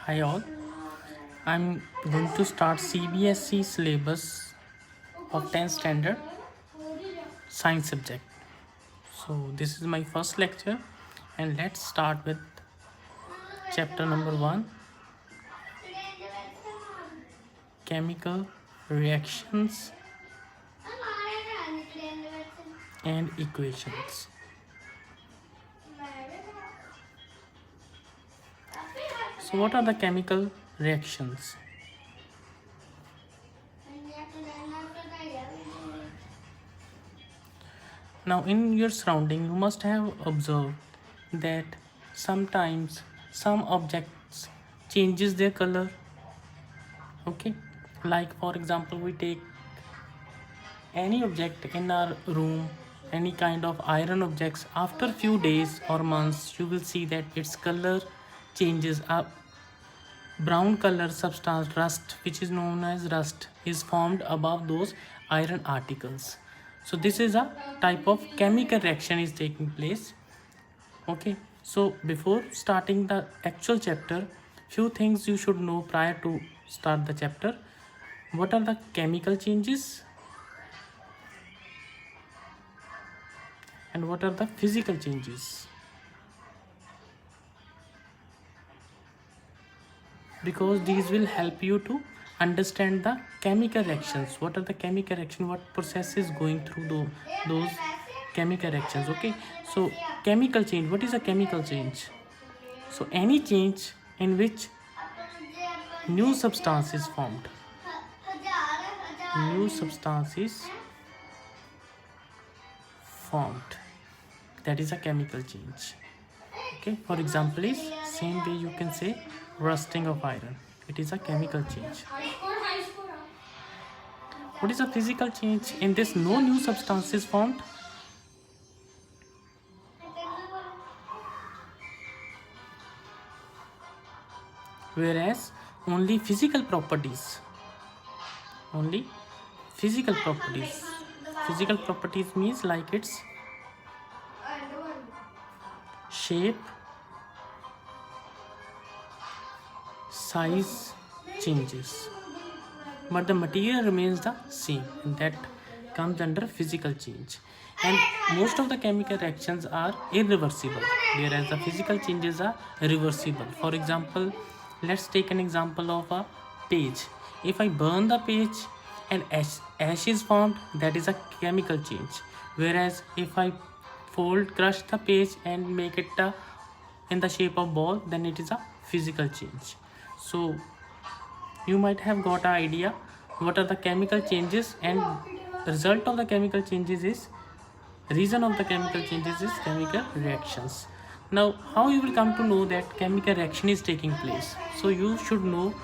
Hi all, I'm going to start CBSE syllabus of 10th standard science subject. So this is my first lecture and let's start with chapter number 1, chemical reactions and equations. So what are the chemical reactions? Now in your surrounding you must have observed that sometimes some objects changes their color. Okay, like for example we take any object in our room, any kind of iron objects, after few days or months you will see that its color changes. A brown color substance, rust, which is known as rust, is formed above those iron articles. So this is a type of chemical reaction is taking place. Okay, so before starting the actual chapter, few things you should know prior to start the chapter. What are the chemical changes and what are the physical changes? Because these will help you to understand the chemical reactions. What are the chemical reaction, what process is going through those chemical reactions. Okay, so chemical change, what is a chemical change? So any change in which new substance is formed, new substance is formed, that is a chemical change. Okay, for example is same way you can say rusting of iron, it is a chemical change. What is a physical change? In this no new substance is formed, whereas only physical properties, only physical properties, physical properties means like its shape, size changes, but the material remains the same, and that comes under physical change. And most of the chemical reactions are irreversible, whereas the physical changes are reversible. For example, let's take an example of a page. If I burn the page and ash is formed, that is a chemical change. Whereas if I crush the page and make it in the shape of ball, then it is a physical change. So you might have got an idea what are the chemical changes, and result of the chemical changes is, reason of the chemical changes is chemical reactions. Now how you will come to know that chemical reaction is taking place? So you should know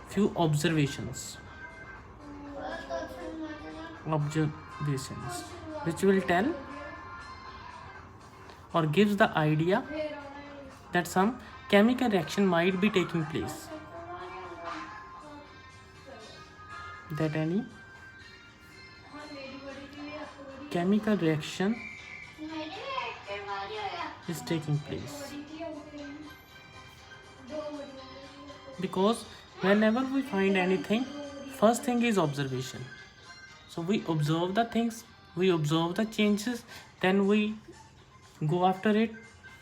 few observations which will tell or gives the idea that some chemical reaction might be taking place, that any chemical reaction is taking place. Because whenever we find anything, first thing is observation. So we observe the things, we observe the changes, then we go after it,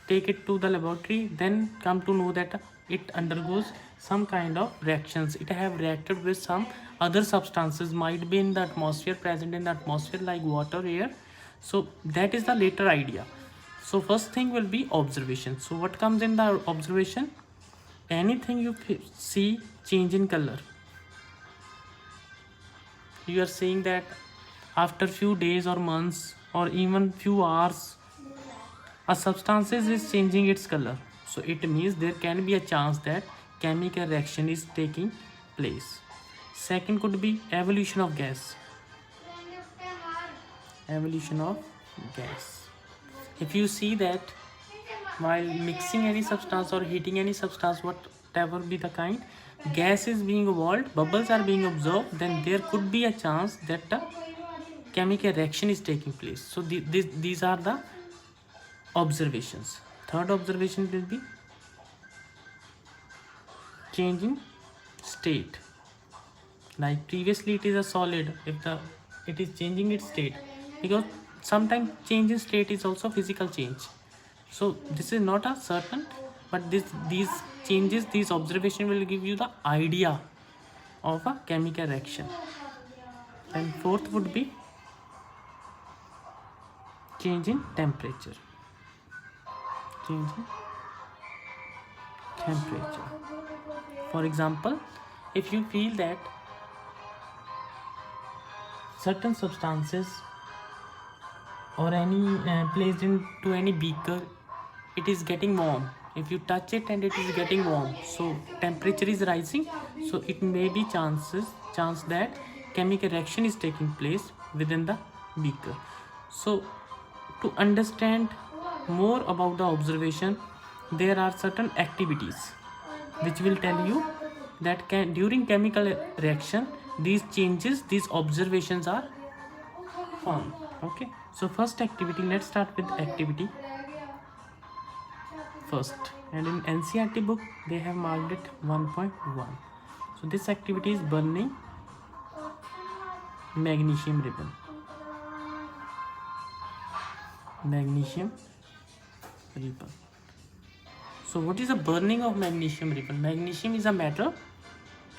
take it to the laboratory, then come to know that it undergoes some kind of reactions, it have reacted with some other substances, might be in the atmosphere, present in the atmosphere like water, air. So that is the later idea. So first thing will be observation. So what comes in the observation? Anything you see change in color, you are saying that after few days or months or even few hours a substance is changing its color, so it means there can be a chance that chemical reaction is taking place. Second could be evolution of gas. Evolution of gas, if you see that while mixing any substance or heating any substance, whatever be the kind, gas is being evolved, bubbles are being observed, then there could be a chance that a chemical reaction is taking place. So these are the observations. Third observation will be change in state. Like previously it is a solid, if the it is changing its state, because sometimes change in state is also physical change. So this is not a certain, but these changes, these observation will give you the idea of a chemical reaction. And fourth would be change in temperature. Change in temperature. For example, if you feel that certain substances or any placed into any beaker, it is getting warm. If you touch it and it is getting warm, so temperature is rising, so it may be chance that chemical reaction is taking place within the beaker. So to understand more about the observation, there are certain activities which will tell you that during chemical reaction, these changes, these observations are found. Okay, so first activity, let's start with activity first, and in NCERT book they have marked it 1.1. So this activity is burning magnesium ribbon. Magnesium ribbon. So what is the burning of magnesium ribbon? Magnesium is a metal.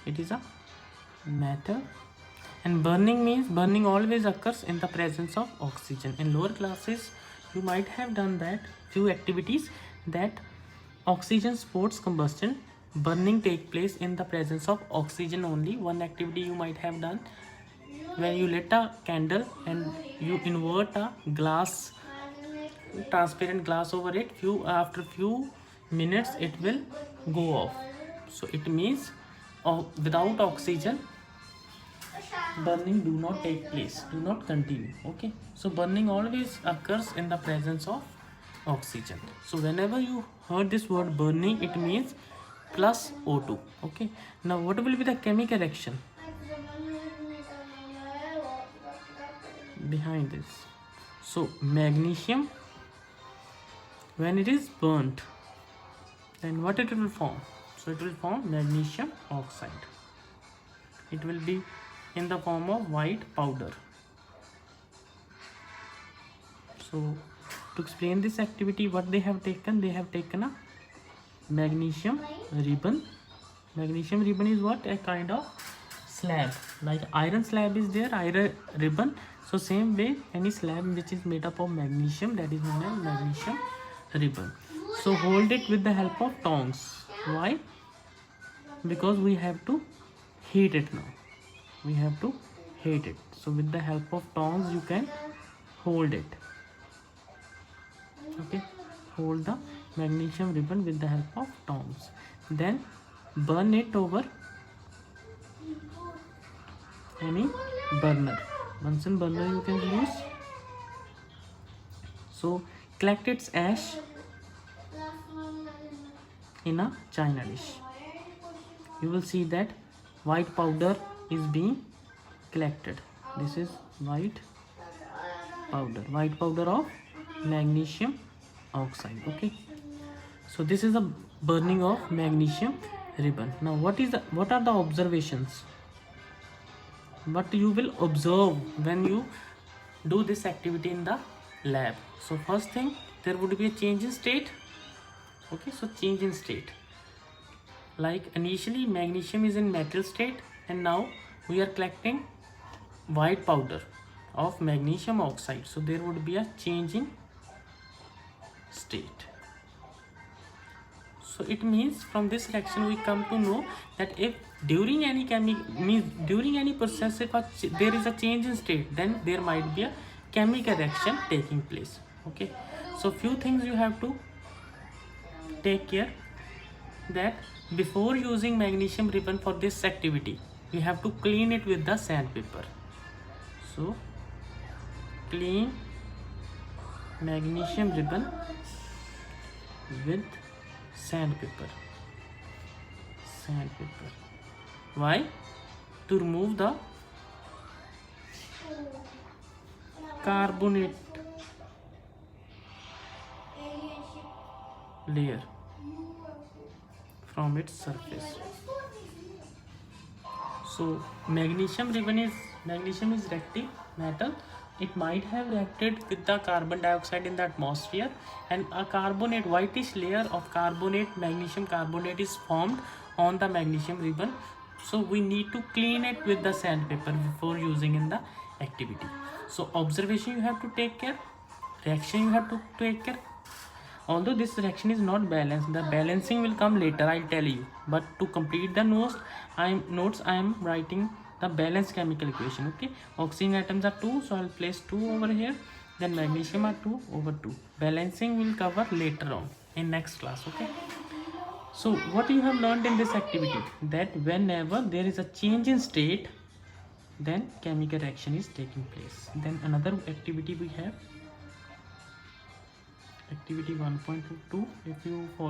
It is a metal, and burning means burning always occurs in the presence of oxygen. In lower classes you might have done that few activities that oxygen supports combustion. Burning take place in the presence of oxygen only. One activity you might have done, when you lit a candle and you invert a glass, transparent glass over it, after few minutes it will go off. So it means without oxygen burning do not take place, do not continue. Okay, so burning always occurs in the presence of oxygen. So whenever you heard this word burning, it means plus O2. Okay, now what will be the chemical reaction behind this? So magnesium, when it is burnt, then what it will form? So it will form magnesium oxide. It will be in the form of white powder. So to explain this activity, what they have taken a magnesium ribbon. Magnesium ribbon is what? A kind of slab, like iron slab is there, iron ribbon. So same way, any slab which is made up of magnesium, that is known as magnesium ribbon. So hold it with the help of tongs. Why? Because we have to heat it now. We have to heat it. So with the help of tongs you can hold it. Okay, hold the magnesium ribbon with the help of tongs. Then burn it over any burner. Bunsen burner you can use. So collect its ash in a china dish. You will see that white powder is being collected. This is white powder of magnesium oxide. Okay, so this is a burning of magnesium ribbon. Now what are the observations? What you will observe when you do this activity in the lab? So first thing, there would be a change in state. Okay, so change in state, like initially magnesium is in metal state, and now we are collecting white powder of magnesium oxide. So there would be a change in state. So it means from this reaction we come to know that if during any process, if there is a change in state, then there might be a chemical reaction taking place. Okay, so few things you have to take care, that before using magnesium ribbon for this activity, we have to clean it with the sandpaper. So clean magnesium ribbon with sandpaper. Why? To remove the carbonate layer from its surface. So magnesium is reactive metal. It might have reacted with the carbon dioxide in the atmosphere, and a whitish layer of magnesium carbonate is formed on the magnesium ribbon. So we need to clean it with the sandpaper before using in the activity. So observation you have to take care, reaction you have to take care. Although this reaction is not balanced, the balancing will come later, I'll tell you. But to complete the notes I am writing the balanced chemical equation. Okay, oxygen atoms are 2, so I'll place 2 over here. Then magnesium are 2 over 2. Balancing will cover later on in next class. Okay, so what you have learned in this activity, that whenever there is a change in state, then chemical reaction is taking place. Then another activity we have, activity 1.2. If you follow